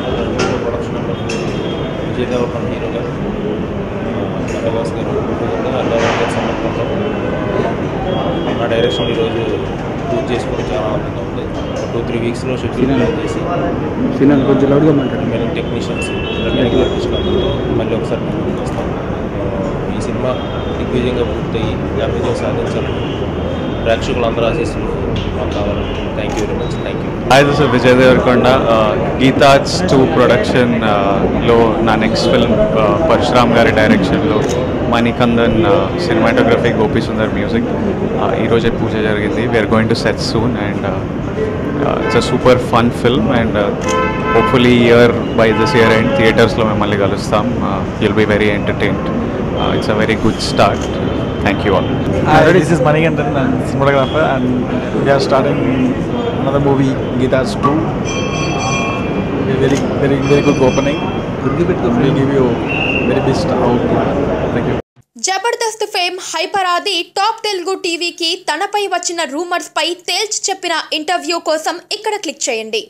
Banner production number Vijay Deverakonda హీరోగా ప్రభాస్ గారు అల్లారావు గారి సమర్పణలో నా డైరెక్షన్ ఈరోజు పూర్తి చేసుకోవడం చాలా ఆనందంగా ఉంది. 2-3 వీక్స్లో షెడ్యూల్ ప్లాన్ చేసి మెయిన్ టెక్నీషియన్స్ మెకానికల్ ఆర్టిస్టులందరితో మళ్ళీ ఒకసారి మేము వస్తాం. ఈ సినిమా దిగ్విజయంగా పూర్తయి విజయం సాధించాలని ప్రేక్షకులందరూ ఆశీస్సులు మాకు కావాలని. Thank you very much. Thank you. Hi, this is Vijay Deverakonda. గీతాజ్ 2 ప్రొడక్షన్ లో నా నెక్స్ట్ ఫిల్మ్ పరశురామ్ గారి డైరెక్షన్లో మణికందన్ సినిమాటోగ్రఫీ గోపి సుందర్ మ్యూజిక్ ఈరోజే పూజ జరిగింది. We're going to set soon and it's a super fun film and hopefully by this year end థియేటర్స్లో మేము మళ్ళీ కలుస్తాం. You'll be very entertained. It's a very good start. Thank you all. This is Manikandan, and cinematographer, and we are starting another movie, Geeta's 2. Very good opening. We'll give you very best output. Thank you. Jabardasth fame hyper ఆది top Telugu టీవీకి తనపై వచ్చిన rumours పై తేల్చి చెప్పిన interview కోసం ఇక్కడ click చేయండి.